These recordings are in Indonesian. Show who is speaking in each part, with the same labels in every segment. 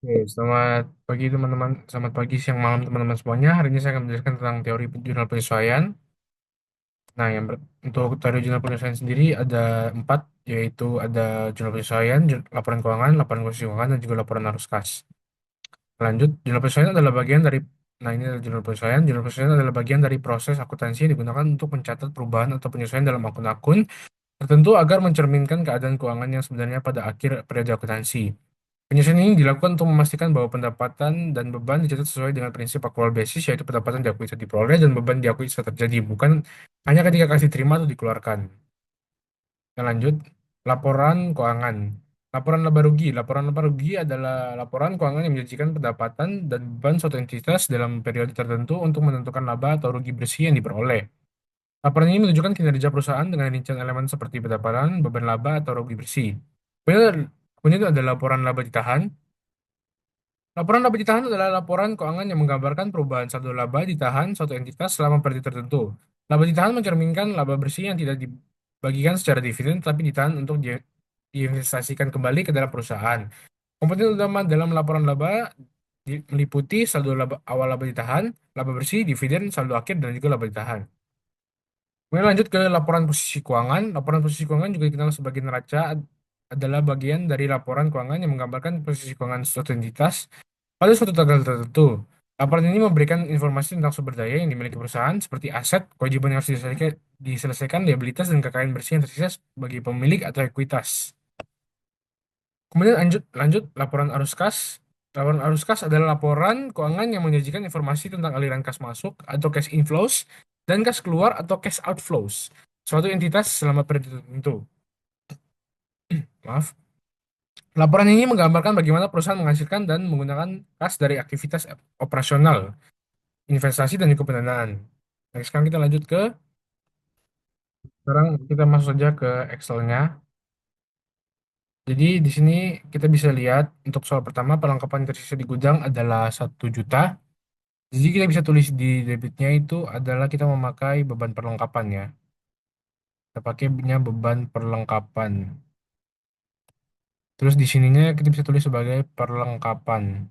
Speaker 1: Oke, selamat pagi teman-teman, selamat pagi, siang, malam teman-teman semuanya. Hari ini saya akan menjelaskan tentang teori jurnal penyesuaian. Nah, untuk teori jurnal penyesuaian sendiri ada empat, yaitu ada jurnal penyesuaian, laporan keuangan, laporan posisi keuangan, dan juga laporan arus kas. Lanjut, jurnal penyesuaian adalah bagian dari, nah ini adalah jurnal penyesuaian. Jurnal penyesuaian adalah bagian dari proses akuntansi yang digunakan untuk mencatat perubahan atau penyesuaian dalam akun-akun tertentu agar mencerminkan keadaan keuangan yang sebenarnya pada akhir periode akuntansi. Penyusunan ini dilakukan untuk memastikan bahwa pendapatan dan beban dicatat sesuai dengan prinsip actual basis, yaitu pendapatan diakui saat diperoleh dan beban diakui saat terjadi, bukan hanya ketika kasih terima atau dikeluarkan. Kita lanjut, laporan keuangan. Laporan laba rugi. Laporan laba rugi adalah laporan keuangan yang menjanjikan pendapatan dan beban suatu entitas dalam periode tertentu untuk menentukan laba atau rugi bersih yang diperoleh. Laporan ini menunjukkan kinerja perusahaan dengan rincian elemen seperti pendapatan, beban laba, atau rugi bersih. Kemudian itu ada laporan laba ditahan. Laporan laba ditahan adalah laporan keuangan yang menggambarkan perubahan saldo laba ditahan suatu entitas selama periode tertentu. Laba ditahan mencerminkan laba bersih yang tidak dibagikan secara dividen, tapi ditahan untuk diinvestasikan kembali ke dalam perusahaan. Komponen utama dalam laporan laba meliputi saldo laba awal laba ditahan, laba bersih, dividen, saldo akhir, dan juga laba ditahan. Kemudian lanjut ke laporan posisi keuangan. Laporan posisi keuangan juga dikenal sebagai neraca adalah bagian dari laporan keuangan yang menggambarkan posisi keuangan suatu entitas pada suatu tanggal tertentu. Laporan ini memberikan informasi tentang sumber daya yang dimiliki perusahaan, seperti aset, kewajiban yang harus diselesaikan, liabilitas, dan kekayaan bersih yang tersisa bagi pemilik atau ekuitas. Kemudian lanjut laporan arus kas. Laporan arus kas adalah laporan keuangan yang menyajikan informasi tentang aliran kas masuk atau cash inflows dan kas keluar atau cash outflows suatu entitas selama periode tertentu. Maaf. Laporan ini menggambarkan bagaimana perusahaan menghasilkan dan menggunakan kas dari aktivitas operasional, investasi, dan juga pendanaan. Nah, sekarang kita lanjut ke, sekarang kita masuk saja ke Excel-nya. Jadi di sini kita bisa lihat untuk soal pertama, perlengkapan yang tersisa di gudang adalah 1 juta. Jadi kita bisa tulis di debitnya itu adalah kita memakai beban perlengkapan ya. Kita pakainya beban perlengkapan. Terus di sininya kita bisa tulis sebagai perlengkapan.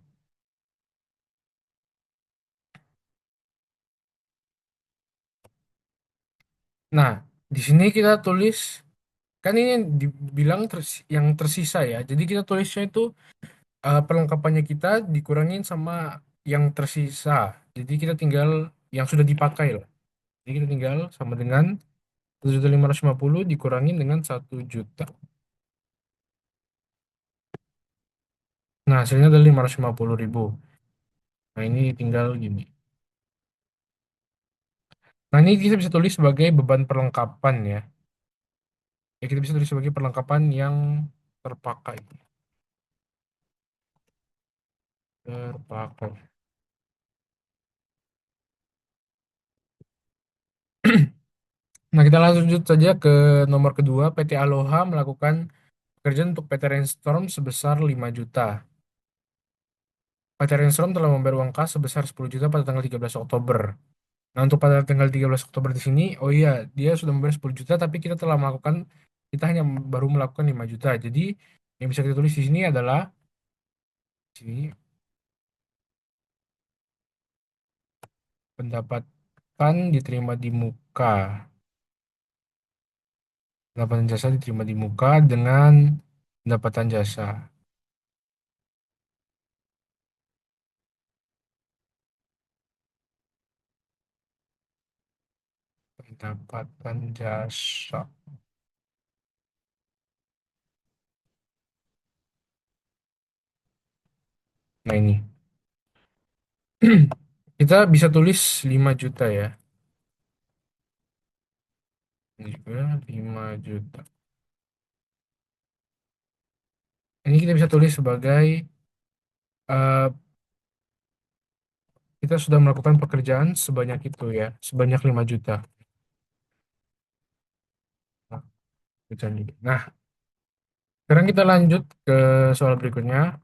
Speaker 1: Nah, di sini kita tulis, kan ini yang dibilang yang tersisa ya. Jadi kita tulisnya itu perlengkapannya kita dikurangin sama yang tersisa. Jadi kita tinggal yang sudah dipakai lah. Jadi kita tinggal sama dengan 1.550.000 dikurangin dengan 1 juta. Nah, hasilnya adalah 550.000. Nah, ini tinggal gini. Nah, ini kita bisa tulis sebagai beban perlengkapan ya. Ya, kita bisa tulis sebagai perlengkapan yang terpakai. Terpakai. Nah, kita lanjut saja ke nomor kedua. PT Aloha melakukan pekerjaan untuk PT Rainstorm sebesar 5 juta. PT Rainstorm telah membayar uang kas sebesar 10 juta pada tanggal 13 Oktober. Nah, untuk pada tanggal 13 Oktober di sini, oh iya, dia sudah membayar 10 juta, tapi kita hanya baru melakukan 5 juta. Jadi, yang bisa kita tulis di sini adalah, di sini, pendapatan diterima di muka. Pendapatan jasa diterima di muka dengan pendapatan jasa. Pendapatan jasa. Nah, ini. Kita bisa tulis 5 juta ya. Ini juga 5 juta. Ini kita bisa tulis sebagai eh, kita sudah melakukan pekerjaan sebanyak itu ya, sebanyak 5 juta. Nah, pekerjaan ini. Nah, sekarang kita lanjut ke soal berikutnya.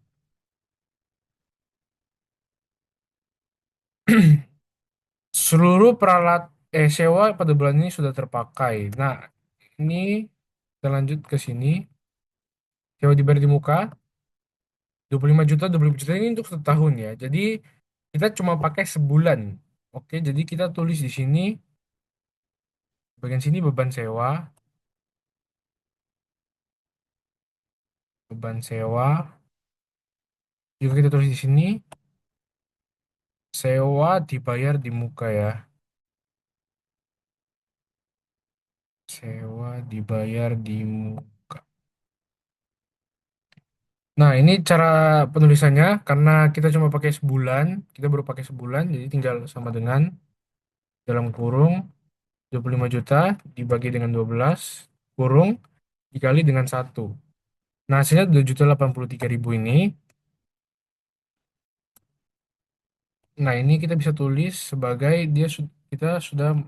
Speaker 1: Seluruh sewa pada bulan ini sudah terpakai. Nah, ini kita lanjut ke sini. Sewa dibayar di muka. 25 juta, 25 juta ini untuk setahun ya. Jadi kita cuma pakai sebulan. Oke, jadi kita tulis di sini, bagian sini beban sewa, beban sewa. Juga kita tulis di sini, sewa dibayar di muka ya. Sewa dibayar di muka. Nah, ini cara penulisannya karena kita cuma pakai sebulan, kita baru pakai sebulan, jadi tinggal sama dengan dalam kurung 25 juta dibagi dengan 12 kurung dikali dengan satu. Nah, hasilnya 2.083.000 ini. Nah, ini kita bisa tulis sebagai kita sudah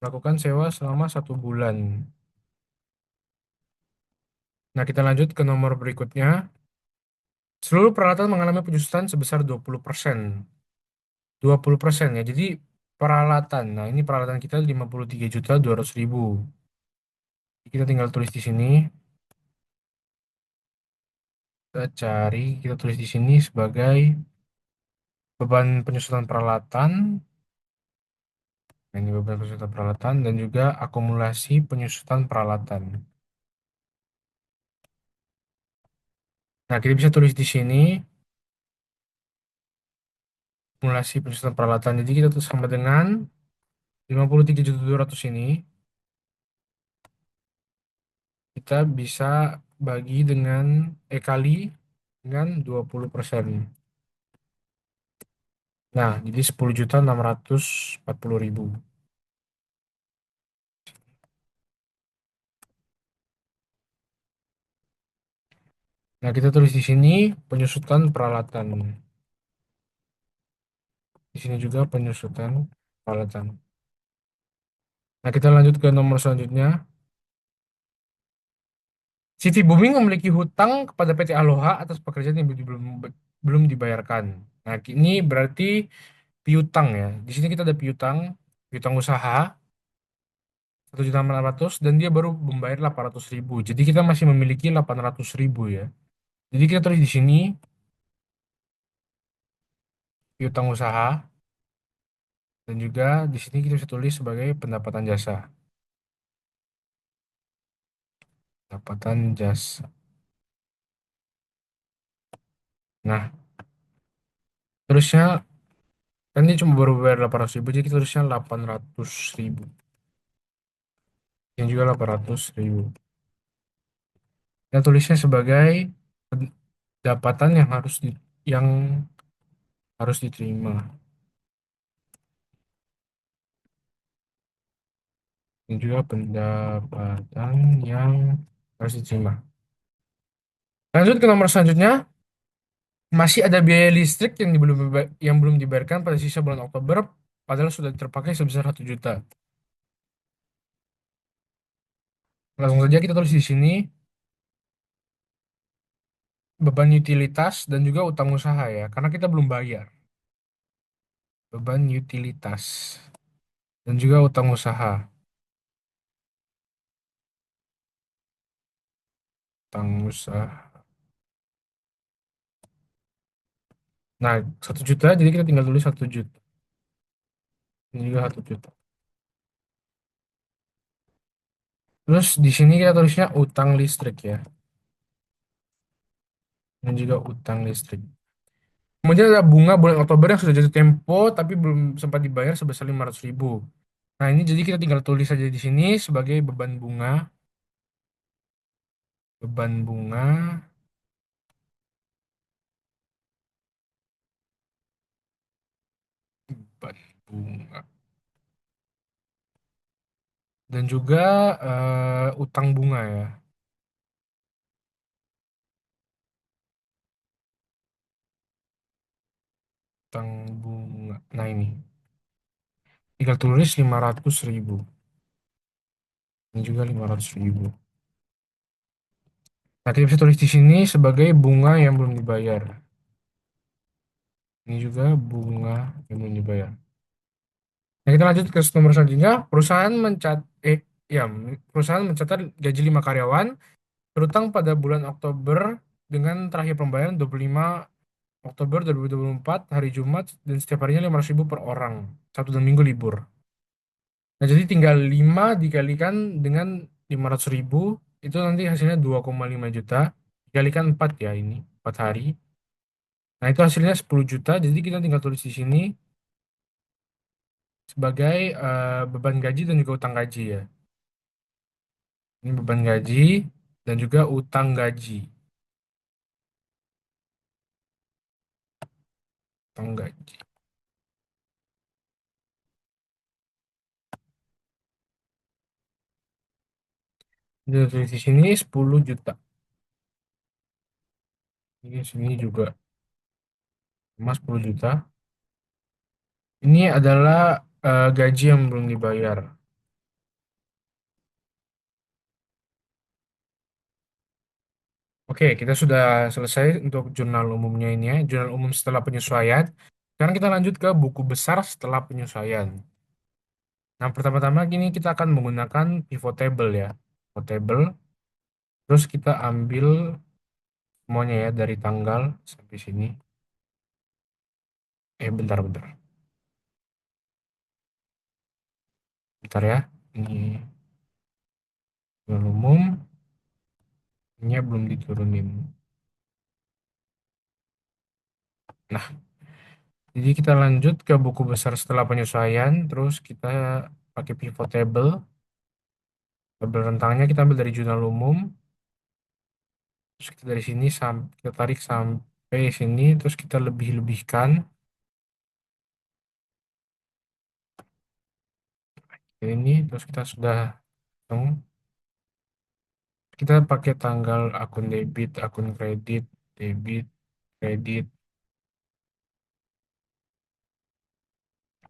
Speaker 1: melakukan sewa selama 1 bulan. Nah, kita lanjut ke nomor berikutnya. Seluruh peralatan mengalami penyusutan sebesar 20%. 20% ya. Jadi peralatan. Nah, ini peralatan kita 53.200.000. Kita tinggal tulis di sini. Kita cari, kita tulis di sini sebagai beban penyusutan peralatan. Nah, ini beban penyusutan peralatan dan juga akumulasi penyusutan peralatan. Nah, kita bisa tulis di sini akumulasi penyusutan peralatan. Jadi kita tulis sama dengan 53.200 ini kita bisa bagi dengan kali dengan 20%. Nah, jadi 10.640.000. Nah, kita tulis di sini penyusutan peralatan. Di sini juga penyusutan peralatan. Nah, kita lanjut ke nomor selanjutnya. City Booming memiliki hutang kepada PT Aloha atas pekerjaan yang belum dibayarkan. Nah, ini berarti piutang ya. Di sini kita ada piutang, piutang usaha 1.600.000 dan dia baru membayar 800.000. Jadi kita masih memiliki 800.000 ya. Jadi kita tulis di sini piutang usaha dan juga di sini kita bisa tulis sebagai pendapatan jasa. Pendapatan jasa. Nah, terusnya kan dia cuma baru bayar 800.000, jadi kita tulisnya 800.000. Yang juga 800.000. Kita tulisnya sebagai pendapatan yang harus diterima. Dan juga pendapatan yang harus diterima. Lanjut ke nomor selanjutnya. Masih ada biaya listrik yang belum dibayarkan pada sisa bulan Oktober, padahal sudah terpakai sebesar 1 juta. Langsung saja kita tulis di sini beban utilitas dan juga utang usaha ya, karena kita belum bayar. Beban utilitas dan juga utang usaha. Utang usaha. Nah, 1 juta, jadi kita tinggal tulis 1 juta. Ini juga 1 juta. Terus di sini kita tulisnya utang listrik ya, dan juga utang listrik. Kemudian ada bunga bulan Oktober yang sudah jatuh tempo tapi belum sempat dibayar sebesar 500.000. Nah, ini jadi kita tinggal tulis saja di sini sebagai beban bunga. Beban bunga, beban bunga. Dan juga utang bunga ya. Utang bunga. Nah, ini. Tinggal tulis 500.000. Ini juga 500.000. Nah, kita bisa tulis di sini sebagai bunga yang belum dibayar. Ini juga bunga yang belum dibayar. Nah, kita lanjut ke nomor selanjutnya. Ya, perusahaan mencatat gaji 5 karyawan berutang pada bulan Oktober dengan terakhir pembayaran 25 Oktober 2024 hari Jumat dan setiap harinya 500.000 per orang. Sabtu dan Minggu libur. Nah, jadi tinggal 5 dikalikan dengan 500.000 itu nanti hasilnya 2,5 juta. Dikalikan 4 ya ini, 4 hari. Nah, itu hasilnya 10 juta. Jadi kita tinggal tulis di sini sebagai beban gaji dan juga utang gaji ya. Ini beban gaji dan juga utang gaji. Utang gaji. Jadi tulis di sini 10 juta. Ini sini juga emas 10 juta. Ini adalah gaji yang belum dibayar. Oke, kita sudah selesai untuk jurnal umumnya ini ya. Jurnal umum setelah penyesuaian. Sekarang kita lanjut ke buku besar setelah penyesuaian. Nah, pertama-tama gini kita akan menggunakan pivot table ya. Pivot table. Terus kita ambil semuanya ya dari tanggal sampai sini. Bentar. Bentar ya. Ini jurnal umum. Ini belum diturunin. Nah, jadi kita lanjut ke buku besar setelah penyesuaian. Terus kita pakai pivot table. Tabel rentangnya kita ambil dari jurnal umum. Terus kita dari sini kita tarik sampai sini. Terus kita lebih-lebihkan ini. Terus kita sudah hitung. Kita pakai tanggal akun debit, akun kredit, debit, kredit,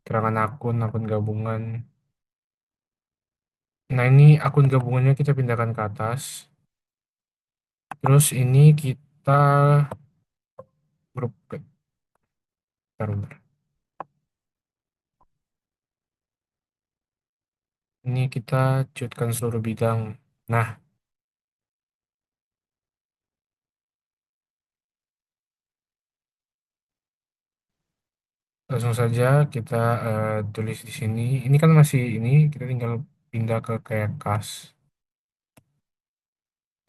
Speaker 1: keterangan akun, akun gabungan. Nah, ini akun gabungannya kita pindahkan ke atas. Terus ini kita grup. Bentar. Ini kita cutkan seluruh bidang. Nah, langsung saja kita tulis di sini. Ini kan masih ini, kita tinggal pindah ke kayak kas.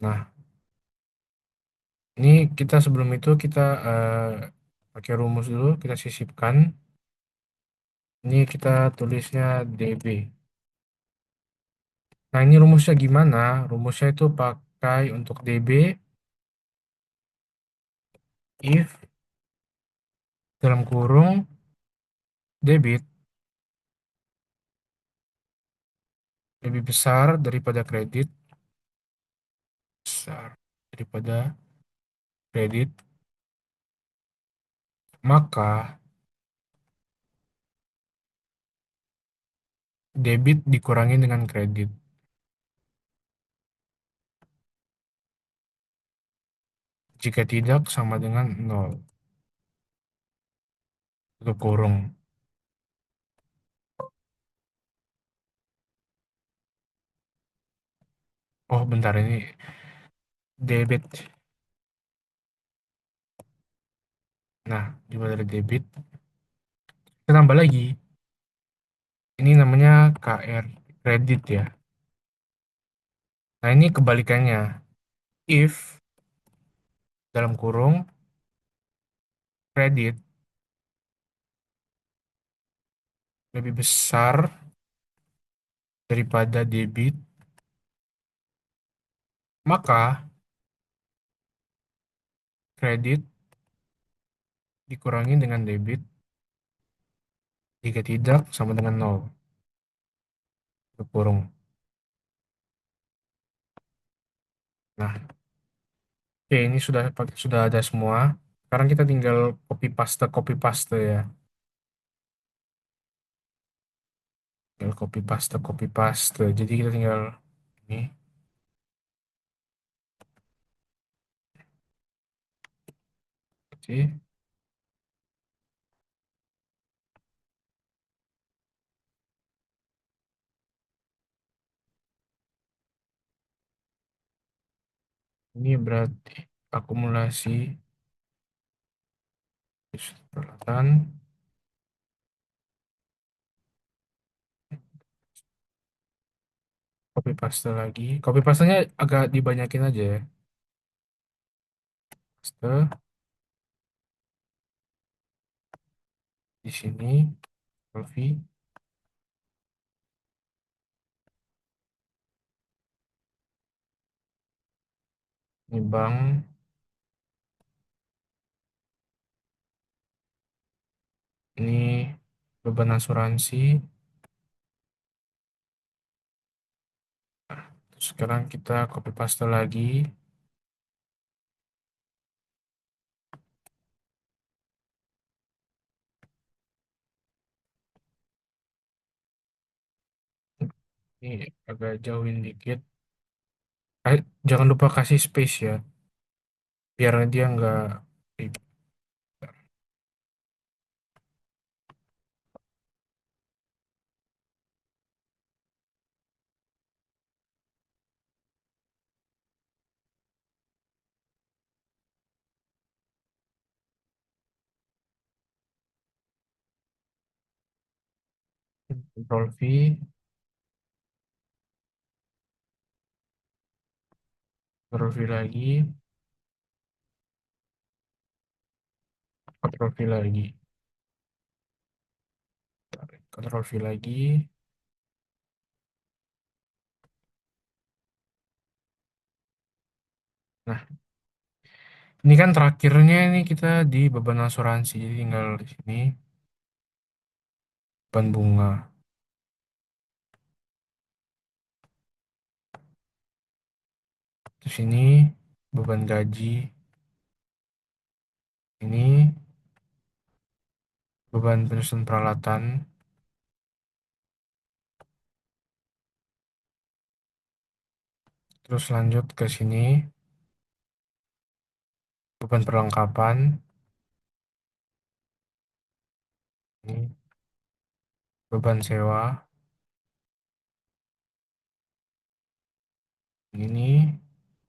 Speaker 1: Nah, ini kita sebelum itu kita pakai rumus dulu, kita sisipkan. Ini kita tulisnya DB. Nah, ini rumusnya gimana? Rumusnya itu pakai untuk DB, if dalam kurung debit lebih besar daripada kredit, besar daripada kredit, maka debit dikurangi dengan kredit. Jika tidak sama dengan nol. Tutup kurung. Oh, bentar ini debit. Nah, dimulai dari debit. Kita tambah lagi. Ini namanya KR, kredit ya. Nah, ini kebalikannya. If dalam kurung kredit lebih besar daripada debit, maka kredit dikurangi dengan debit. Jika tidak, sama dengan nol. Tutup kurung. Nah, oke, ini sudah ada semua. Sekarang kita tinggal copy paste ya. Tinggal copy paste. Jadi kita tinggal ini. Oke. Ini berarti. akumulasi peralatan, copy paste lagi. Copy pastenya agak dibanyakin aja ya. Paste di sini, Ctrl V, ini bank, ini beban asuransi. Terus sekarang kita copy paste lagi. Ini agak jauhin dikit. Jangan lupa kasih space ya, biar dia nggak Ctrl V, Ctrl V lagi, Ctrl V lagi, Ctrl V lagi. Nah, ini kan terakhirnya ini kita di beban asuransi, jadi tinggal di sini beban bunga. Terus ini beban gaji, ini beban penyusun peralatan, terus lanjut ke sini beban perlengkapan, ini beban sewa, ini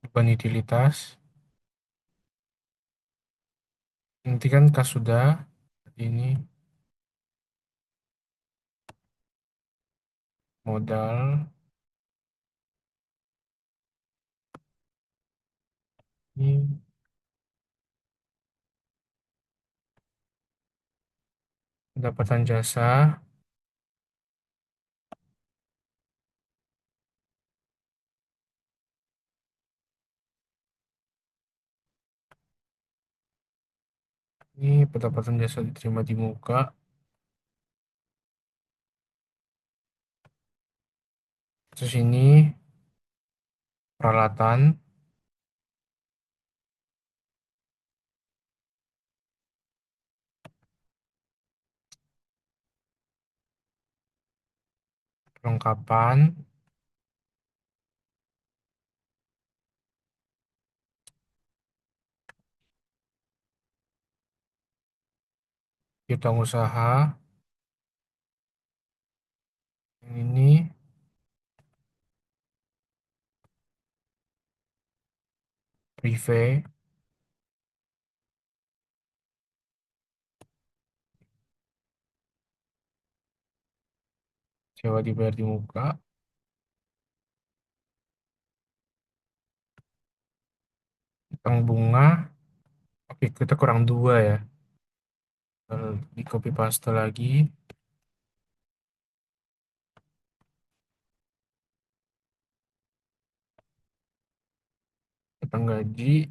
Speaker 1: beban utilitas. Nanti kan kas sudah ini modal, ini pendapatan jasa, ini pendapatan jasa diterima di muka, terus ini peralatan, perlengkapan, piutang usaha, ini prive, sewa dibayar di muka, utang bunga. Oke, kita kurang dua ya. Di copy paste lagi, utang gaji,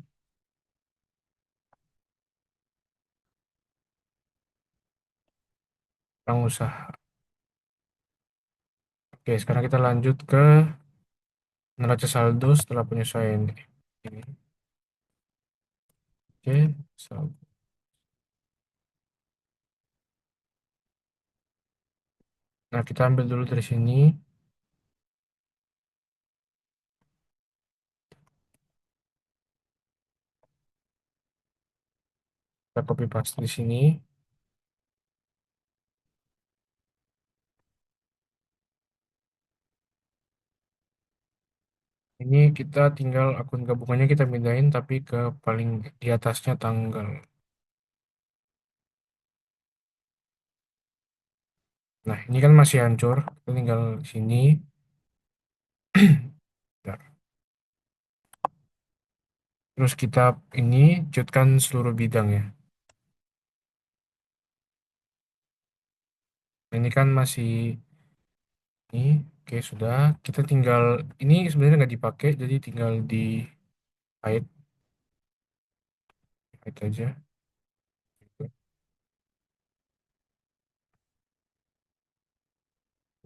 Speaker 1: utang usaha. Oke, sekarang kita lanjut ke neraca saldo setelah penyesuaian. Ini. Oke, saldo. Nah, kita ambil dulu dari sini, kita copy paste di sini. Ini Ini kita tinggal akun gabungannya kita pindahin tapi ke paling di atasnya tanggal. Nah, ini kan masih hancur. Kita tinggal di sini. Bentar. Terus kita ini cutkan seluruh bidang ya. Nah, ini kan masih ini. Oke, sudah. Kita tinggal ini sebenarnya nggak dipakai, jadi tinggal di hide, hide aja.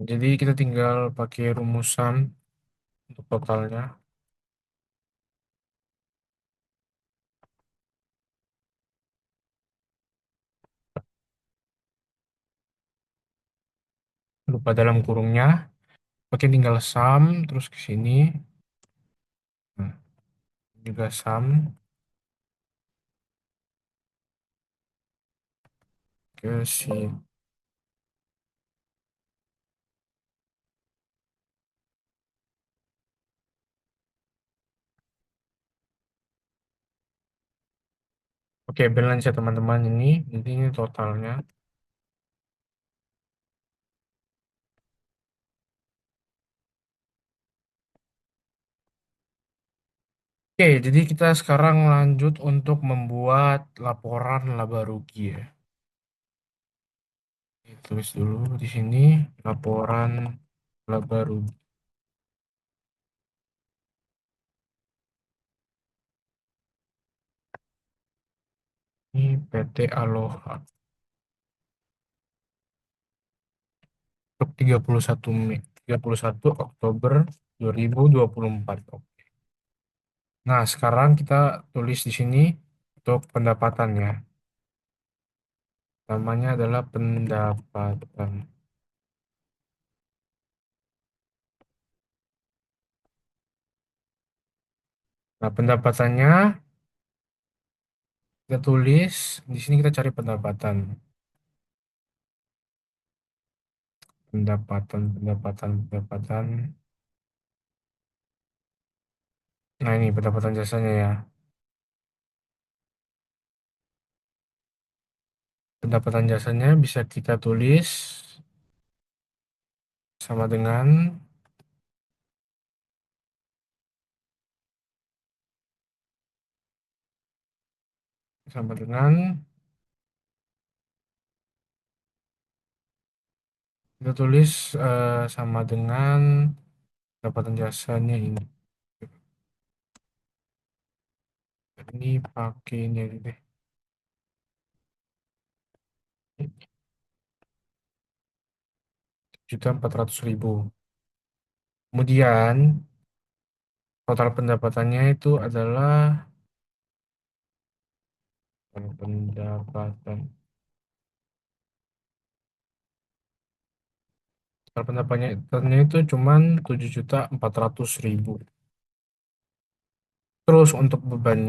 Speaker 1: Jadi kita tinggal pakai rumusan untuk totalnya. Lupa dalam kurungnya. Oke, tinggal sum terus ke sini. Nah, juga sum ke sini. Oke, balance ya teman-teman ini. Jadi ini totalnya. Oke, jadi kita sekarang lanjut untuk membuat laporan laba rugi ya. Tulis dulu di sini laporan laba rugi. Ini PT Aloha untuk 31 Mei, 31 Oktober 2024. Oke. Nah, sekarang kita tulis di sini untuk pendapatan ya. Namanya adalah pendapatan. Nah, pendapatannya kita tulis di sini kita cari pendapatan. Pendapatan. Nah, ini pendapatan jasanya ya. Pendapatan jasanya bisa kita tulis sama dengan sama dengan kita tulis sama dengan pendapatan jasanya ini pakai ini aja deh. 1.400.000. Kemudian total pendapatannya itu adalah pendapatan. Total pendapatannya itu cuman 7.400.000. Terus untuk beban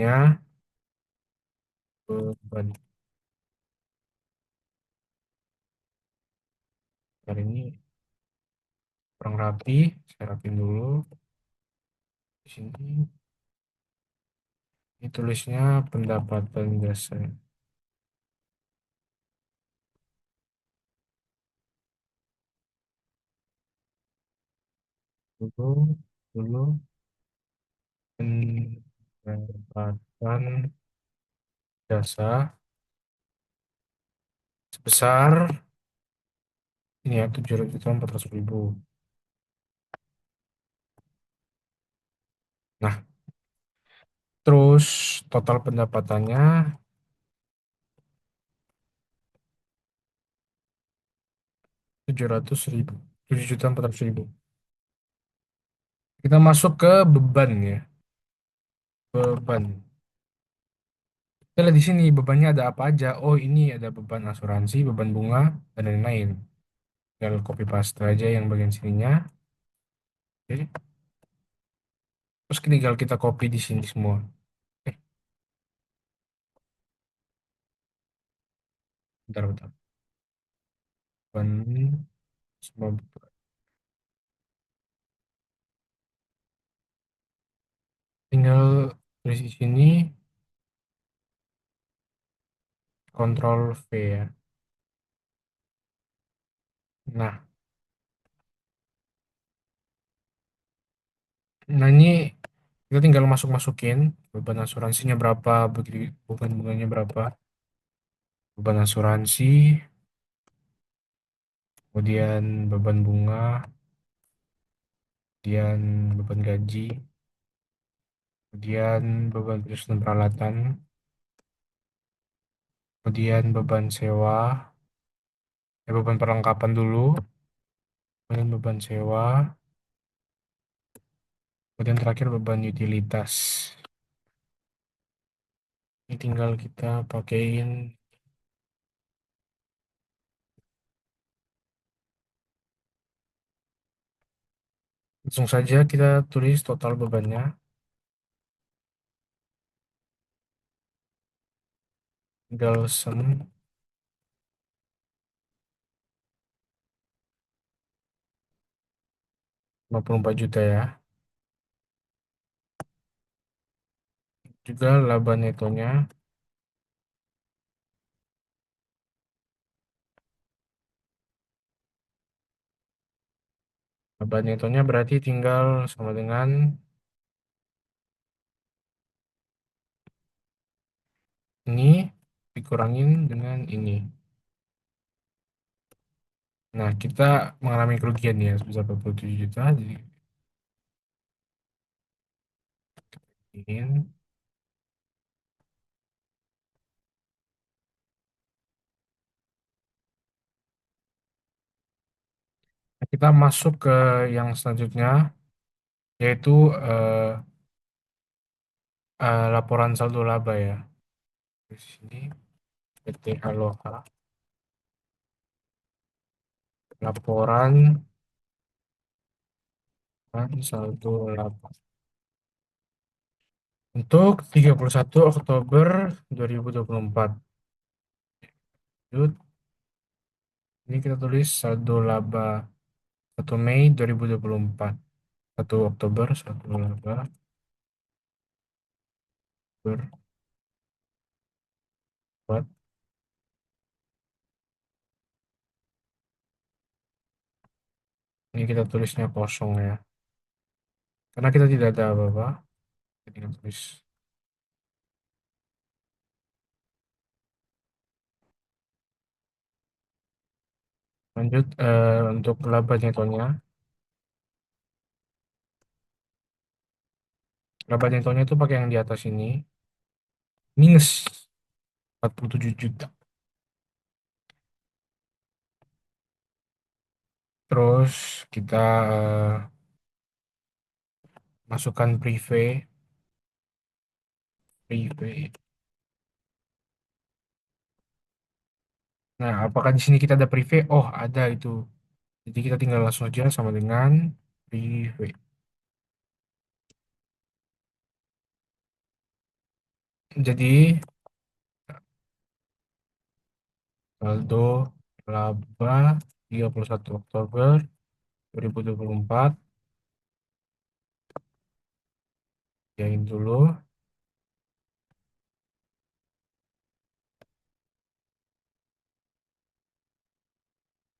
Speaker 1: hari ini kurang rapi. Saya rapin dulu di sini. Ini tulisnya pendapatan jasa. Dulu, dulu pendapatan jasa sebesar ini ya 7.400.000. Nah, terus total pendapatannya 700.000, 7.400.000. Kita masuk ke beban ya, beban. Kita lihat di sini bebannya ada apa aja. Oh, ini ada beban asuransi, beban bunga, dan lain-lain. Tinggal copy paste aja yang bagian sininya. Oke. Terus tinggal kita copy di sini semua. Eh, bentar, bentar. Beban semua Tinggal tulis di sini Ctrl V ya. Nah, nah ini kita tinggal masuk-masukin beban asuransinya berapa, begitu beban bunganya berapa, beban asuransi, kemudian beban bunga, kemudian beban gaji, kemudian beban penyusunan peralatan, kemudian beban sewa, beban perlengkapan dulu, kemudian beban sewa, kemudian terakhir beban utilitas. Ini tinggal kita pakein, langsung saja kita tulis total bebannya, tinggal sum 54 juta ya. Juga laba netonya, laba netonya berarti tinggal sama dengan ini dikurangin dengan ini. Nah, kita mengalami kerugian ya sebesar 47 juta. Jadi ini kita masuk ke yang selanjutnya, yaitu laporan saldo laba ya. Di sini PT Aloha, laporan saldo laba. Untuk 31 Oktober 2024. Lanjut, ini kita tulis saldo laba 1 Mei 2024. 1 Oktober saldo laba berbuat. Ini kita tulisnya kosong ya. Karena kita tidak ada apa-apa. Jadi kita tulis. Lanjut untuk laba netonya. Laba netonya itu pakai yang di atas ini. Minus 47 juta. Terus kita masukkan privé. Privé. Nah, apakah di sini kita ada privé? Oh, ada itu. Jadi kita tinggal langsung aja sama dengan privé. Jadi saldo laba 31 Oktober 2024. Yain dulu.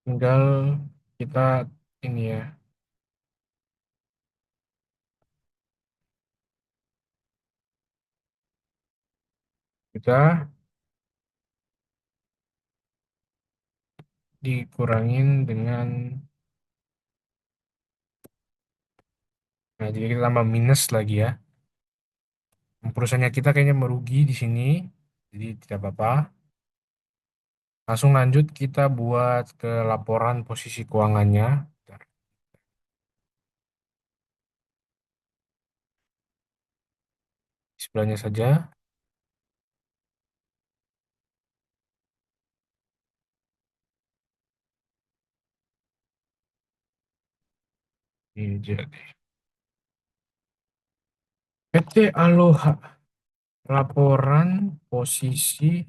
Speaker 1: Tinggal kita ini ya. Kita dikurangin dengan, nah jadi kita tambah minus lagi ya. Perusahaannya kita kayaknya merugi di sini, jadi tidak apa-apa. Langsung lanjut kita buat ke laporan posisi keuangannya. Bentar, di sebelahnya saja. Ini jadi PT Aloha, laporan posisi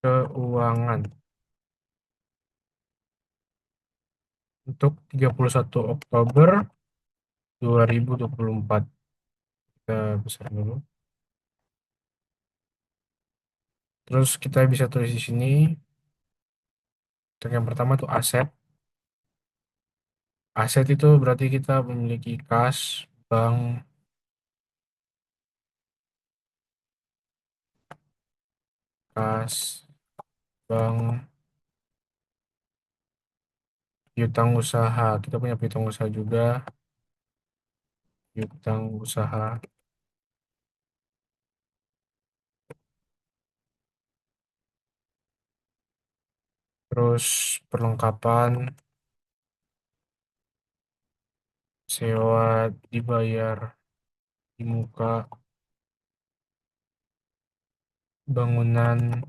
Speaker 1: keuangan untuk 31 Oktober 2024. Kita besar dulu. Terus kita bisa tulis di sini, untuk yang pertama tuh aset. Aset itu berarti kita memiliki kas, bank, kas, bank, piutang usaha. Kita punya piutang usaha juga, piutang usaha. Terus perlengkapan, sewa dibayar di muka, bangunan,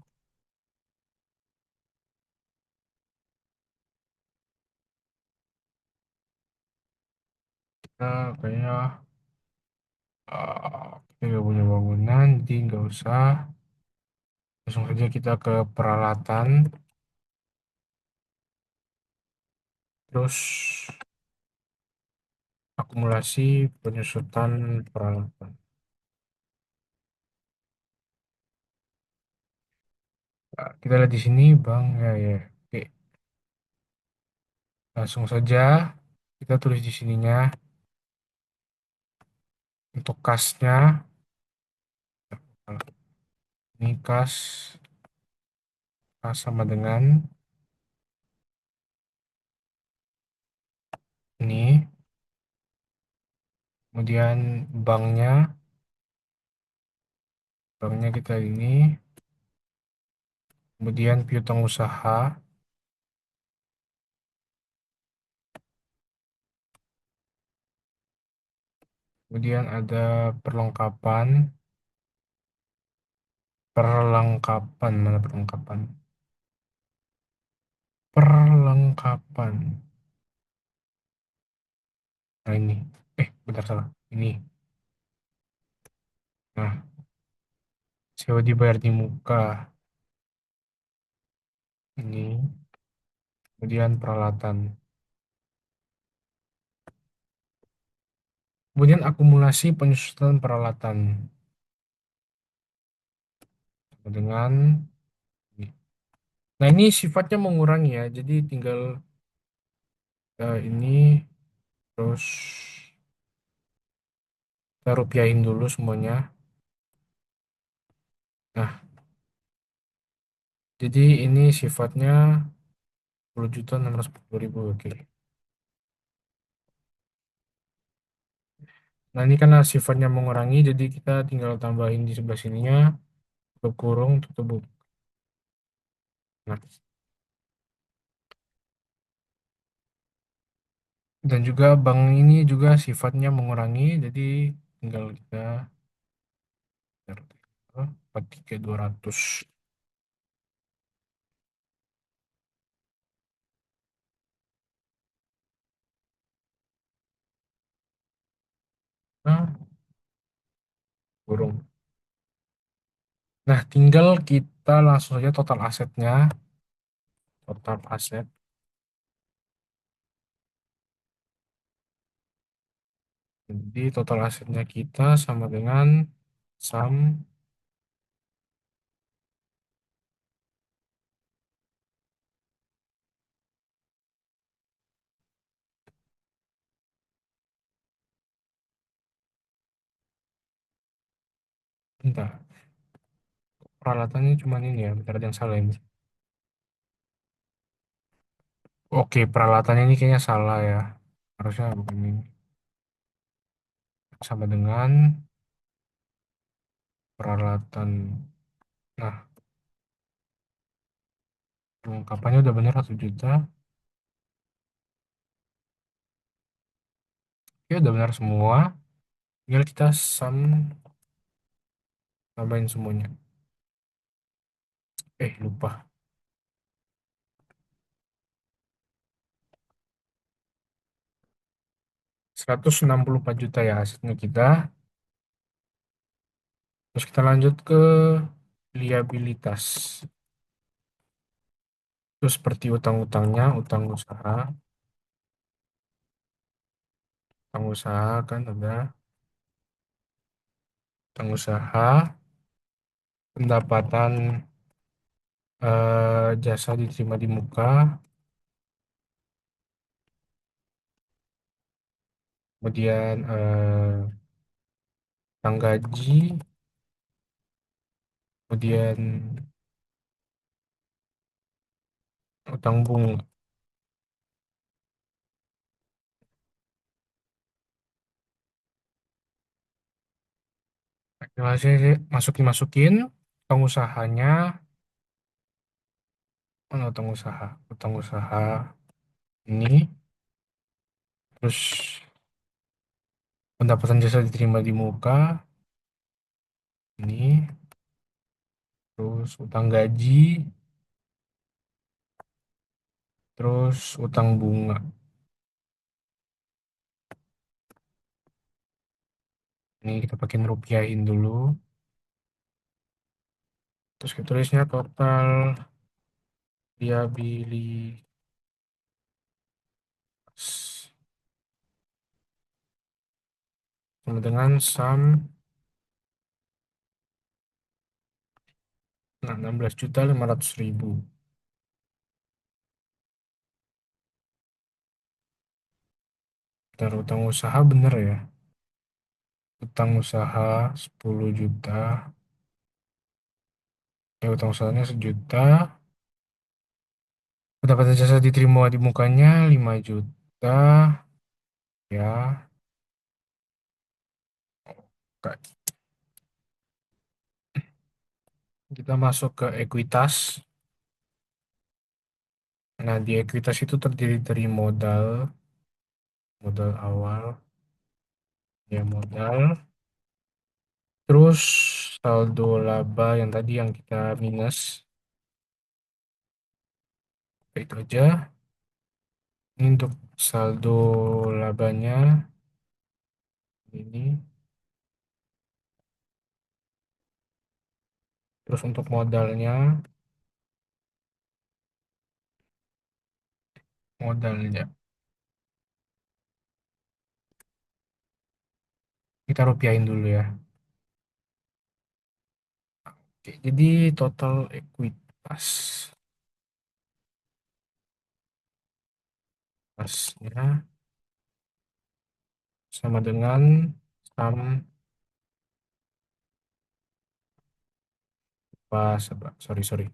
Speaker 1: kita kayaknya kita nggak punya bangunan, jadi nggak usah. Langsung saja kita ke peralatan, terus akumulasi penyusutan peralatan. Nah, kita lihat di sini, Bang. Ya, ya. Oke, langsung saja kita tulis di sininya untuk kasnya. Ini kas sama dengan ini. Kemudian banknya kita ini. Kemudian piutang usaha. Kemudian ada perlengkapan. Perlengkapan, mana perlengkapan? Perlengkapan. Nah ini. Bentar salah. Ini. Nah, sewa dibayar di muka. Ini. Kemudian peralatan. Kemudian akumulasi penyusutan peralatan. Sama dengan ini. Nah, ini sifatnya mengurangi ya. Jadi tinggal ini terus kita rupiahin dulu semuanya. Nah, jadi ini sifatnya 10.610.000. Oke. Nah, ini karena sifatnya mengurangi, jadi kita tinggal tambahin di sebelah sininya, tutup kurung, tutup buku. Nah, dan juga bank ini juga sifatnya mengurangi, jadi tinggal kita 43.200. Nah, kurung. Nah, tinggal kita langsung saja total asetnya. Total aset. Jadi total asetnya kita sama dengan sum. Bentar, peralatannya cuma ini ya. Bentar, ada yang salah ini. Oke, peralatannya ini kayaknya salah ya. Harusnya bukan ini. Sama dengan peralatan. Nah, perlengkapannya udah bener 1 juta. Oke, udah benar semua. Tinggal kita sum, tambahin semuanya. Lupa. 164 juta ya asetnya kita. Terus kita lanjut ke liabilitas. Itu seperti utang-utangnya, utang usaha, utang usaha kan ada utang usaha, pendapatan jasa diterima di muka, kemudian utang gaji, kemudian utang bunga. Hasilnya sih masukin utang usahanya, mana utang usaha? Utang usaha ini, terus pendapatan jasa diterima di muka ini, terus utang gaji, terus utang bunga. Ini kita pakai rupiahin dulu. Terus kita tulisnya total liabilitas sama dengan sum, nah 16.500.000. Bentar, utang usaha bener ya? Utang usaha 10 juta. Ya, utang usahanya 1 juta. Pendapatan jasa diterima di mukanya 5 juta. Ya, Kak. Kita masuk ke ekuitas. Nah, di ekuitas itu terdiri dari modal, modal awal, ya modal. Terus saldo laba yang tadi yang kita minus, itu aja. Ini untuk saldo labanya ini. Terus untuk modalnya kita rupiahin dulu ya. Oke, jadi total ekuitas pasnya sama dengan sum pas, sorry sorry,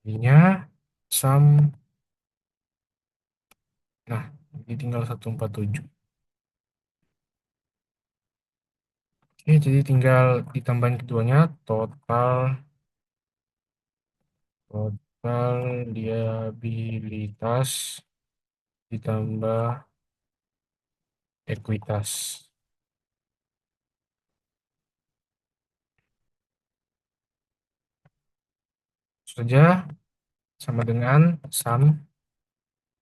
Speaker 1: ininya sum, nah ini tinggal 147. Oke, jadi tinggal ditambahin keduanya, total total liabilitas ditambah ekuitas saja sama dengan sum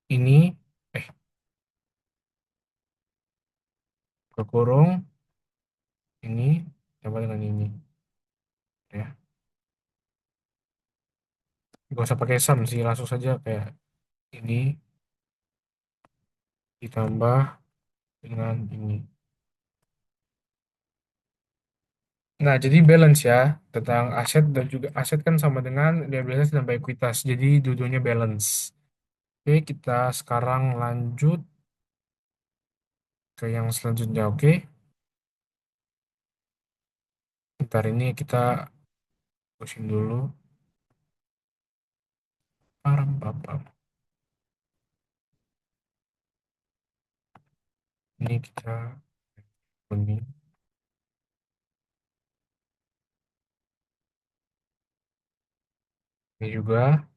Speaker 1: ini, eh kekurung ini sama dengan ini ya. Gak usah pakai sum sih, langsung saja kayak ini ditambah dengan ini. Nah, jadi balance ya tentang aset dan juga aset kan sama dengan liabilitas tambah ekuitas. Jadi dua-duanya balance. Oke, kita sekarang lanjut ke yang selanjutnya. Oke, ntar ini kita pusing dulu. Param, papam. Ini kita kuning. Ini juga,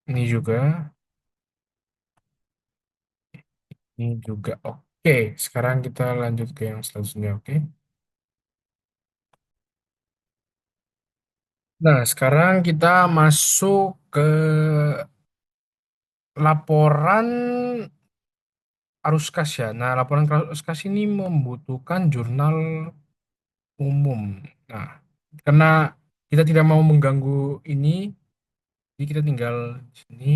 Speaker 1: ini juga, ini juga. Oke, sekarang kita lanjut ke yang selanjutnya. Oke. Nah, sekarang kita masuk ke laporan arus kas ya. Nah, laporan arus kas ini membutuhkan jurnal umum. Nah, karena kita tidak mau mengganggu ini, jadi kita tinggal di sini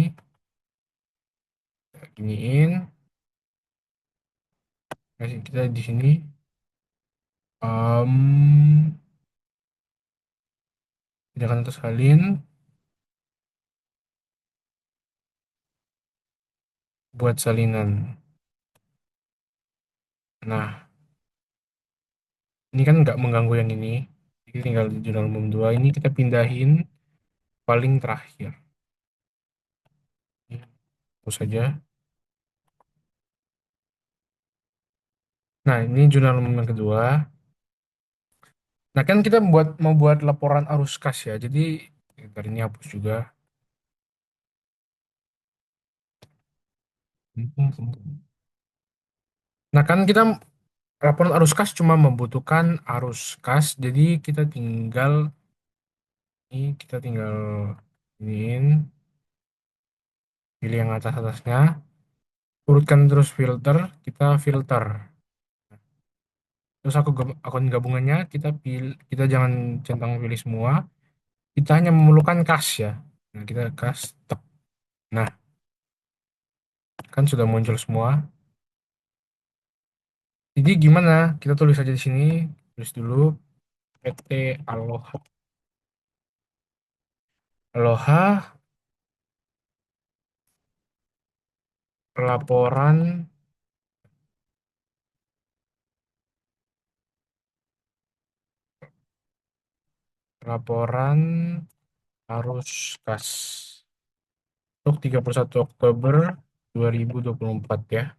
Speaker 1: Giniin. Kita di sini em tindakan untuk salin buat salinan. Nah, ini kan nggak mengganggu yang ini. Jadi tinggal di jurnal umum 2 ini kita pindahin paling terakhir. Terus saja. Nah, ini jurnal umum yang kedua. Nah, kan kita mau buat laporan arus kas ya. Jadi dari ini hapus juga. Nah, kan kita laporan arus kas cuma membutuhkan arus kas. Jadi kita tinggal iniin, pilih yang atas-atasnya, urutkan terus filter, kita filter. Terus akun gabungannya kita jangan centang pilih semua. Kita hanya memerlukan kas ya. Nah, kita kas tek. Nah, kan sudah muncul semua. Jadi gimana? Kita tulis aja di sini. Tulis dulu PT Aloha. Aloha laporan laporan arus kas untuk 31 Oktober 2024 ya.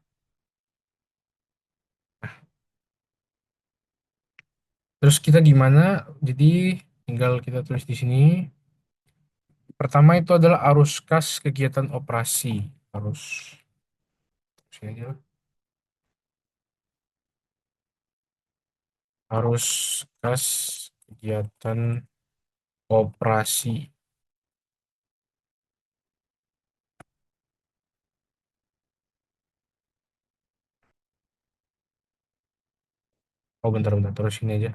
Speaker 1: Terus kita gimana? Jadi tinggal kita tulis di sini. Pertama itu adalah arus kas kegiatan operasi. Arus sini aja lah. Arus kas kegiatan operasi. Oh, bentar-bentar. Terus ini aja.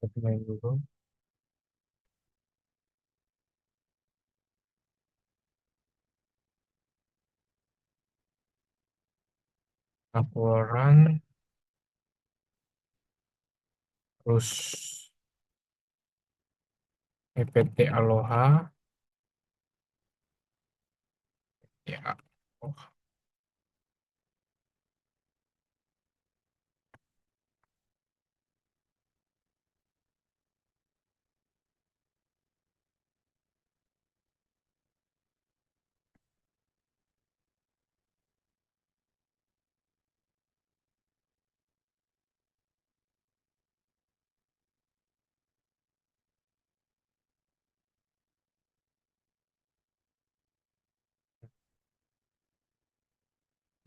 Speaker 1: Kita main dulu. Laporan terus EPT Aloha. Ya. Oh,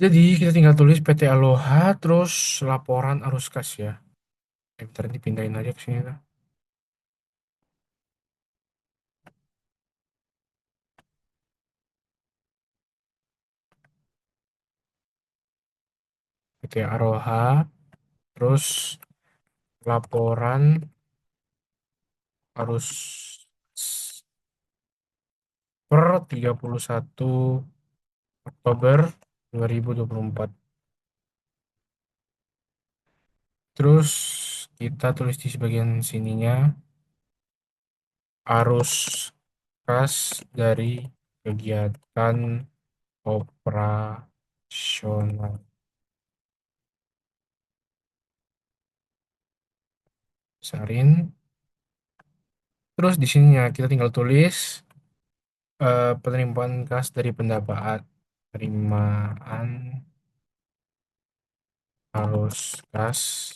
Speaker 1: jadi kita tinggal tulis PT Aloha terus laporan arus kas ya. Bentar dipindahin aja ke sini lah. PT Aloha terus laporan arus per 31 Oktober 2024. Terus kita tulis di bagian sininya arus kas dari kegiatan operasional. Sarin. Terus di sininya kita tinggal tulis penerimaan kas dari pendapatan. Penerimaan arus kas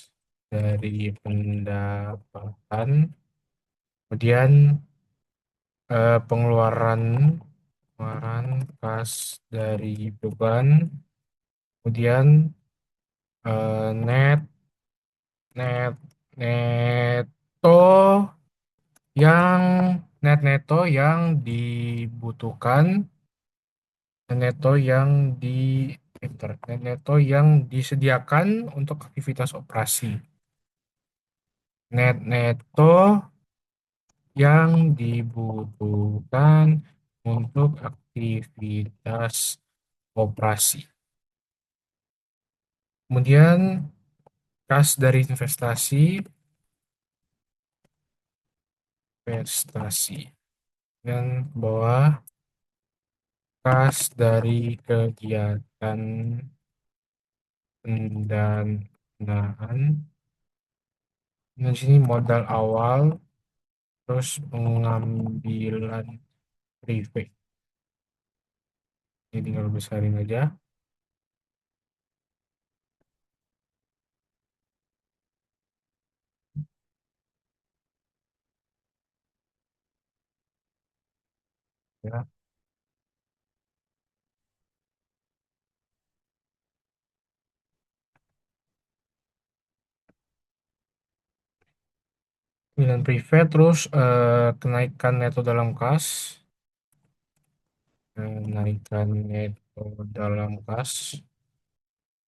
Speaker 1: dari pendapatan. Kemudian pengeluaran pengeluaran kas dari beban. Kemudian net net neto yang neto yang dibutuhkan, neto yang Bentar. Net neto yang disediakan untuk aktivitas operasi. Net neto yang dibutuhkan untuk aktivitas operasi. Kemudian kas dari investasi, investasi. Dan ke bawah kas dari kegiatan pendanaan. Di sini modal awal, terus pengambilan prefix. Ini tinggal besarin aja. Ya. Pengambilan prefix, terus kenaikan neto dalam kas. Kenaikan neto dalam kas.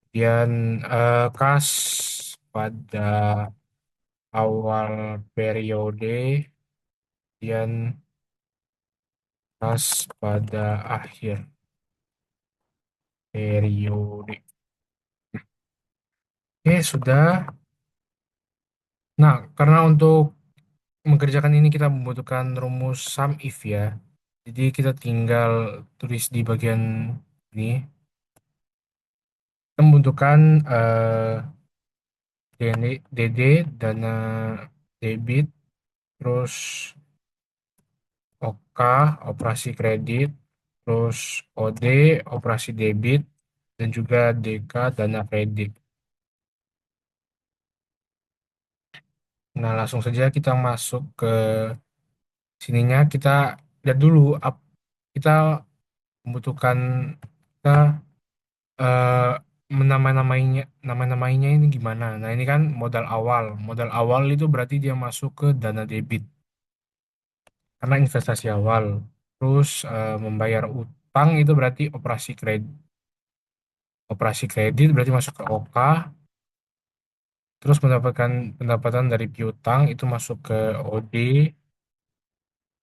Speaker 1: Kemudian kas pada awal periode. Kemudian kas pada akhir periode. Oke, sudah. Nah, karena untuk mengerjakan ini kita membutuhkan rumus sum if ya. Jadi kita tinggal tulis di bagian ini. Kita membutuhkan DD, dana debit, terus OK, operasi kredit, terus OD, operasi debit, dan juga DK, dana kredit. Nah, langsung saja kita masuk ke sininya. Kita lihat dulu kita membutuhkan kita eh, menamai-namainya nama-namainya ini gimana. Nah, ini kan modal awal. Modal awal itu berarti dia masuk ke dana debit karena investasi awal. Terus membayar utang itu berarti operasi kredit. Operasi kredit berarti masuk ke OK. Terus mendapatkan pendapatan dari piutang itu masuk ke OD.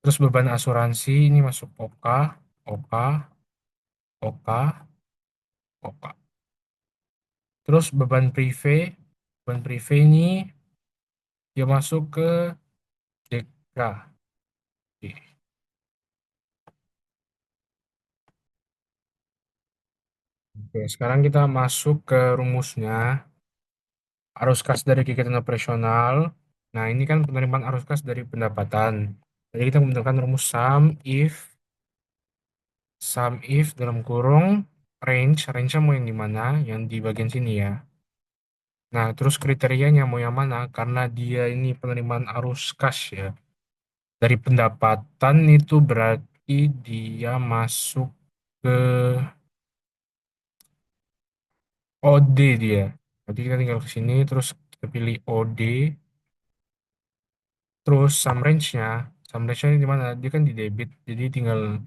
Speaker 1: Terus beban asuransi ini masuk OK, OK, OK, OK. Terus beban prive ini dia masuk ke DK. Oke. Oke, sekarang kita masuk ke rumusnya. Arus kas dari kegiatan operasional. Nah, ini kan penerimaan arus kas dari pendapatan. Jadi kita menggunakan rumus sum if dalam kurung range-nya mau yang di mana? Yang di bagian sini ya. Nah, terus kriterianya mau yang mana? Karena dia ini penerimaan arus kas ya. Dari pendapatan itu berarti dia masuk ke OD dia. Berarti kita tinggal ke sini, terus kita pilih OD, terus sum range-nya di mana? Dia kan di debit, jadi tinggal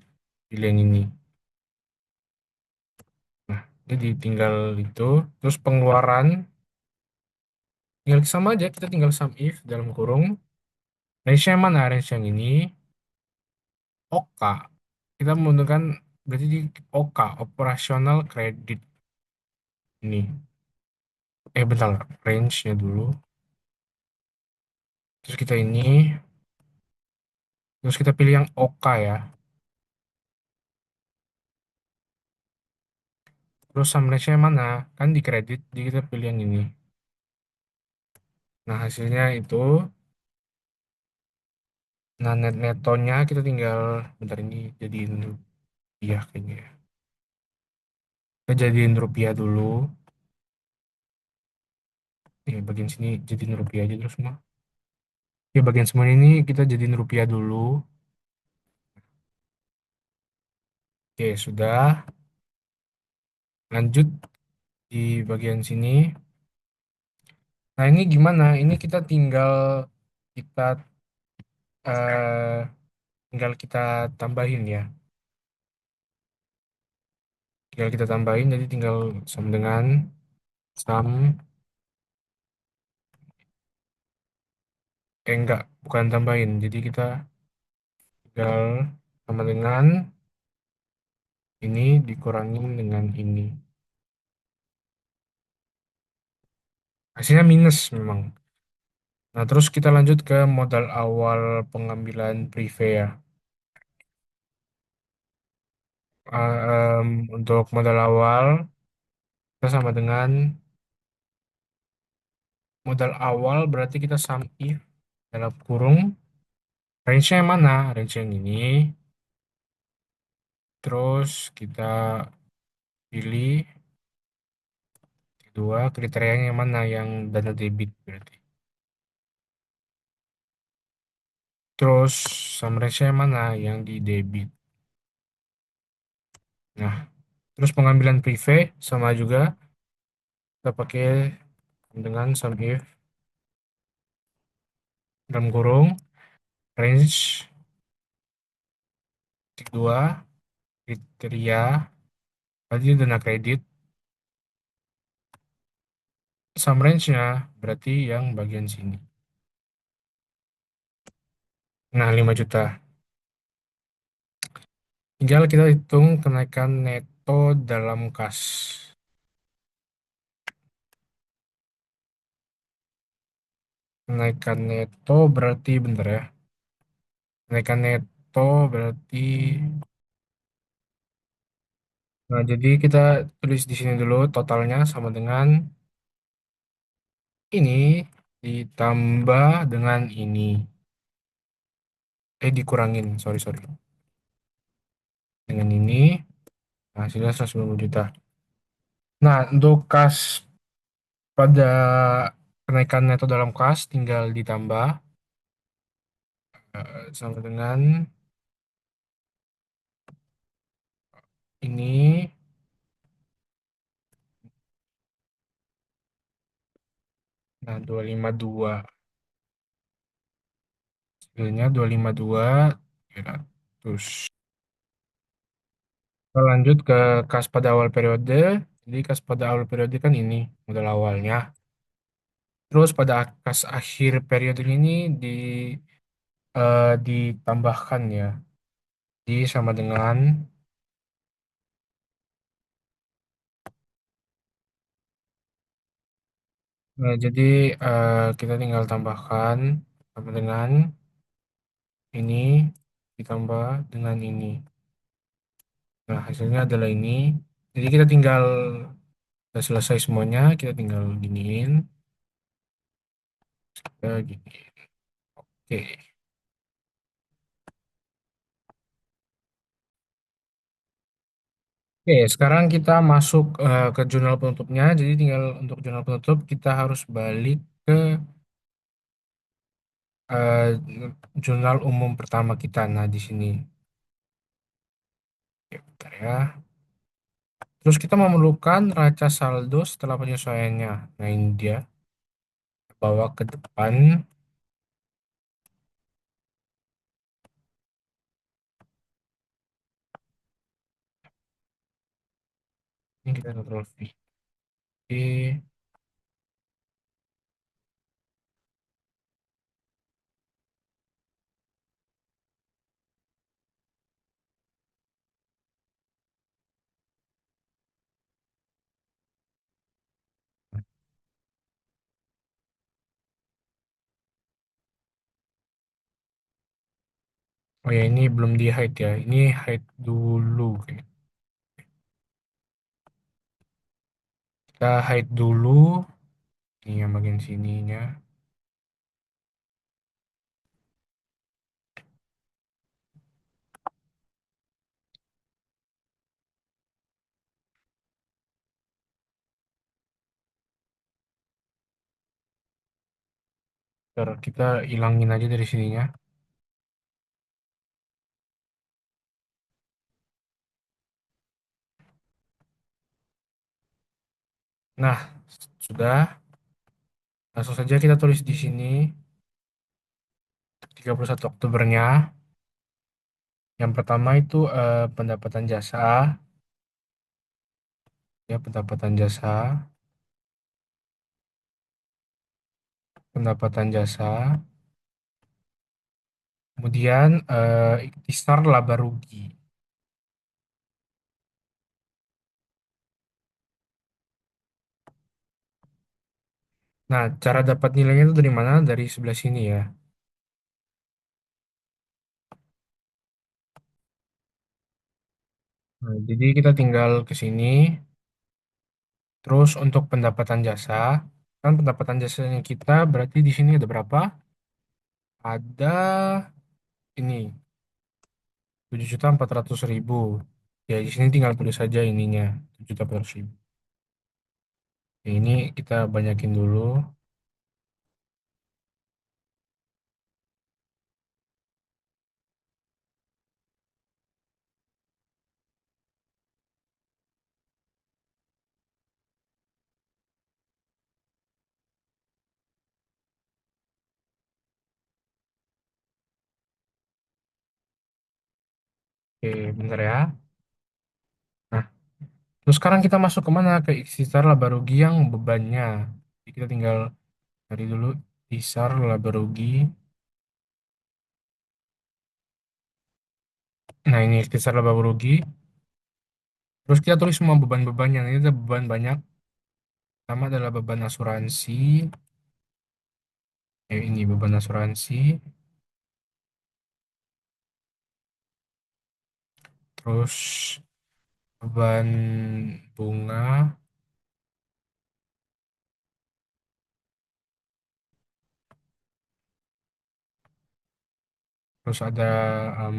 Speaker 1: pilih yang ini. Nah, jadi tinggal itu, terus pengeluaran, tinggal sama aja, kita tinggal sum if dalam kurung. Range-nya mana? Range yang ini, OK. Kita menggunakan berarti di OK, operasional kredit ini. Bentar, range-nya dulu. Terus kita ini, terus kita pilih yang OK ya. Terus sum range-nya mana? Kan di kredit, jadi kita pilih yang ini. Nah, hasilnya itu, nah netonya kita tinggal, bentar ini jadiin rupiah kayaknya ya. Kita jadiin rupiah dulu. Bagian sini jadiin rupiah aja terus semua. Bagian semua ini kita jadiin rupiah dulu. Oke, sudah. Lanjut di bagian sini. Nah, ini gimana? Ini kita tinggal kita tambahin ya. tinggal kita tambahin, jadi tinggal sama dengan sum, enggak, bukan tambahin, jadi kita tinggal sama dengan ini dikurangin dengan ini. Hasilnya minus memang. Nah, terus kita lanjut ke modal awal pengambilan prive ya. Untuk modal awal, kita sama dengan modal awal berarti kita sum if dalam kurung range-nya yang mana? Range yang ini. Terus kita pilih kedua kriterianya yang mana? Yang dana debit berarti. Terus sum range-nya yang mana? Yang di debit. Nah, terus pengambilan prive sama juga kita pakai dengan sum if dalam kurung range titik dua kriteria tadi dana kredit sum range-nya berarti yang bagian sini. Nah, 5 juta. Tinggal kita hitung kenaikan neto dalam kas. Kenaikan neto berarti bentar ya. Kenaikan neto berarti nah jadi kita tulis di sini dulu totalnya sama dengan ini ditambah dengan ini. Dikurangin, sorry sorry. Dengan ini hasilnya 190 juta. Nah, untuk kas pada kenaikan neto dalam kas tinggal ditambah sama dengan ini. Nah, 252. Hasilnya 252.300. Kita lanjut ke kas pada awal periode. Jadi kas pada awal periode kan ini modal awalnya. Terus pada kas akhir periode ini ditambahkan ya. Jadi sama dengan jadi kita tinggal tambahkan sama dengan ini ditambah dengan ini. Nah, hasilnya adalah ini. Jadi kita tinggal udah selesai semuanya, kita tinggal giniin. Gini. Oke. Oke, sekarang kita masuk ke jurnal penutupnya. Jadi tinggal untuk jurnal penutup kita harus balik ke eh, jurnal umum pertama kita. Nah, di sini. Oke, bentar ya. Terus kita memerlukan raca saldo setelah penyesuaiannya. Nah, ini dia. Bawa ke depan. Ini kita control V. Oke, oh ya, ini belum di hide ya. Ini hide dulu. Oke. Kita hide dulu. Ini yang bagian sininya. Ntar kita hilangin aja dari sininya. Nah, sudah. Langsung saja kita tulis di sini 31 Oktobernya. Yang pertama itu pendapatan jasa. Ya, pendapatan jasa, pendapatan jasa. Kemudian ikhtisar laba rugi. Nah, cara dapat nilainya itu dari mana? Dari sebelah sini ya. Nah, jadi kita tinggal ke sini. Terus untuk pendapatan jasa, kan pendapatan jasanya kita berarti di sini ada berapa? Ada ini 7.400.000. Ya, di sini tinggal tulis saja ininya 7.400.000. Ya, ini kita banyakin dulu. Oke, bentar ya. Nah, terus sekarang kita masuk ke mana? Ke ikhtisar laba rugi yang bebannya. Jadi kita tinggal cari dulu ikhtisar laba rugi. Nah, ini ikhtisar laba rugi. Terus kita tulis semua beban-bebannya. Ini ada beban banyak. Pertama adalah beban asuransi. Ini beban asuransi. Terus beban bunga. Terus ada em,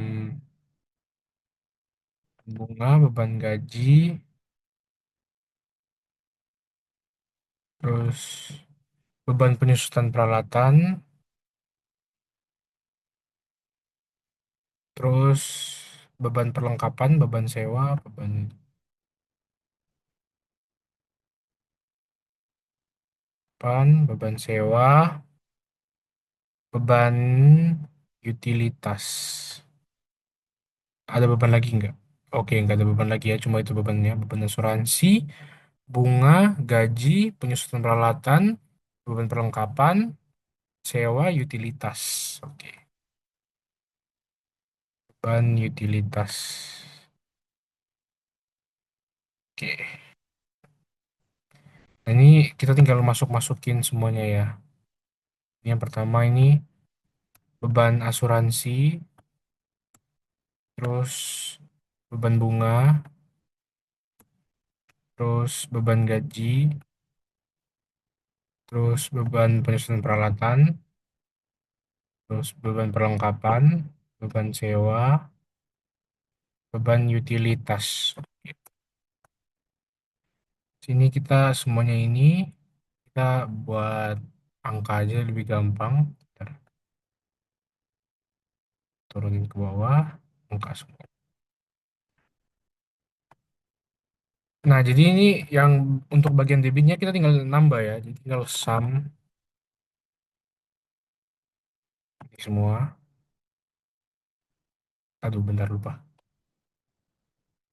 Speaker 1: bunga, beban gaji. Terus beban penyusutan peralatan. Terus beban perlengkapan, beban sewa, beban sewa, beban utilitas. Ada beban lagi nggak? Oke, nggak ada beban lagi ya, cuma itu bebannya. Beban asuransi, bunga, gaji, penyusutan peralatan, beban perlengkapan, sewa, utilitas. Oke, beban utilitas. Oke, nah ini kita tinggal masuk-masukin semuanya ya. Ini yang pertama ini beban asuransi, terus beban bunga, terus beban gaji, terus beban penyusunan peralatan, terus beban perlengkapan, beban sewa, beban utilitas. Oke. Sini kita semuanya ini kita buat angka aja lebih gampang. Ntar turunin ke bawah, angka semua. Nah, jadi ini yang untuk bagian debitnya kita tinggal nambah ya. Jadi tinggal sum ini semua. Aduh, bentar lupa.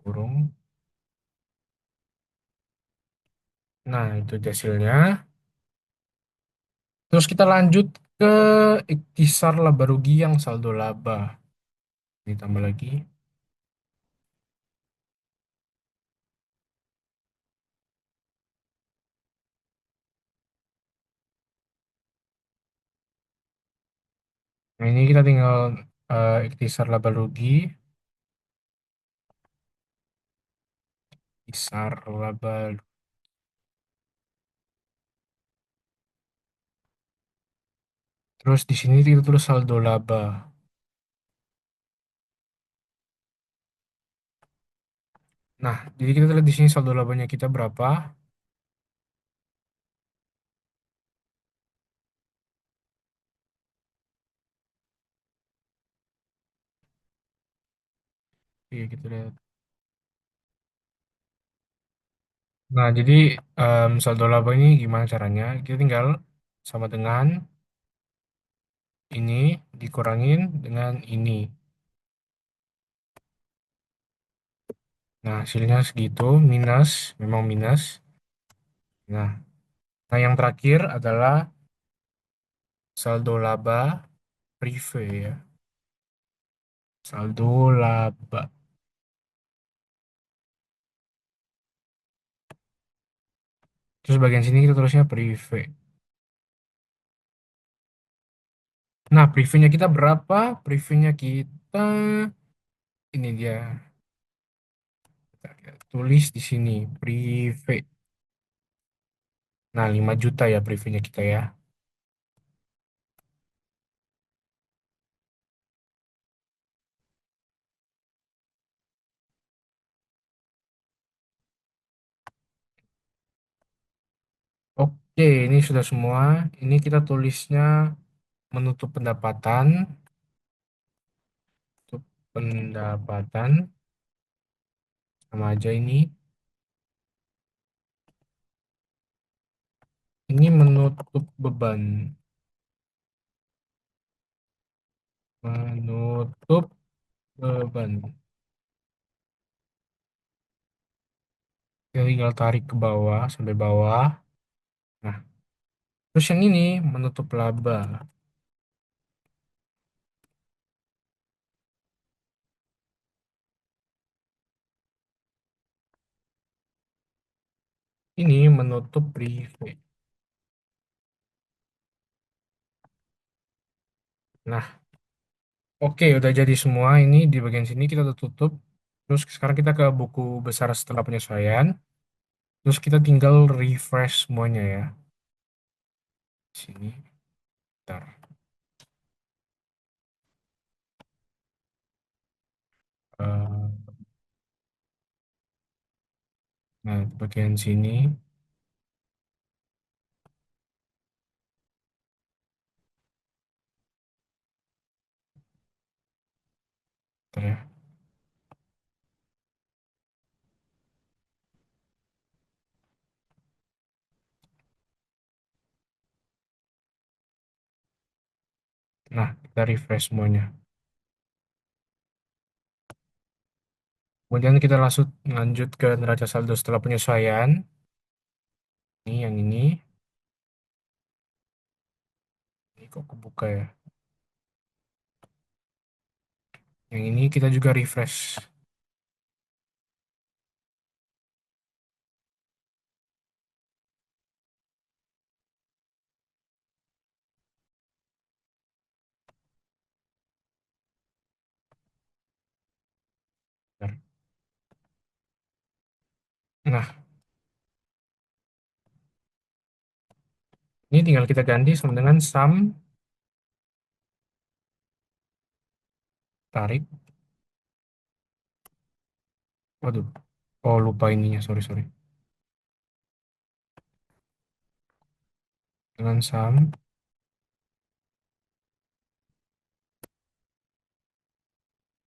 Speaker 1: Kurung. Nah, itu hasilnya. Terus kita lanjut ke ikhtisar laba rugi yang saldo laba. Ditambah lagi. Nah, ini kita tinggal ikhtisar laba rugi, ikhtisar laba. Terus di sini kita tulis saldo laba. Nah, jadi kita lihat di sini saldo labanya kita berapa. Oke, kita lihat. Nah, jadi saldo laba ini gimana caranya? Kita tinggal sama dengan ini dikurangin dengan ini. Nah, hasilnya segitu, minus, memang minus. Nah, nah yang terakhir adalah saldo laba prive ya. Saldo laba. Terus bagian sini kita tulisnya prive. Nah, privenya kita berapa? Privenya kita ini dia. Kita tulis di sini prive. Nah, 5 juta ya privenya kita ya. Oke, ini sudah semua. Ini kita tulisnya menutup pendapatan. Tutup pendapatan sama aja ini. Ini menutup beban. Menutup beban. Kita tinggal tarik ke bawah sampai bawah. Nah, terus yang ini menutup laba. Ini menutup prive. Nah, oke, udah jadi semua. Ini di bagian sini kita udah tutup. Terus sekarang kita ke buku besar setelah penyesuaian. Terus kita tinggal refresh semuanya ya. Sini, bentar. Eh, nah, bagian sini, bentar ya. Nah, kita refresh semuanya. Kemudian kita langsung lanjut ke neraca saldo setelah penyesuaian. Ini yang ini. Ini kok kebuka ya. Yang ini kita juga refresh. Bentar. Nah, ini tinggal kita ganti sama dengan sum tarik. Waduh. Oh, lupa ininya. Sorry, sorry. Dengan sum.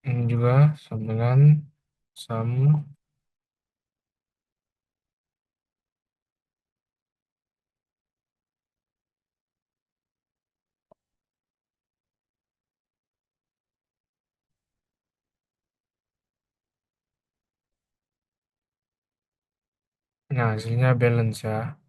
Speaker 1: Ini juga sama dengan sum. Nah, hasilnya balance ya.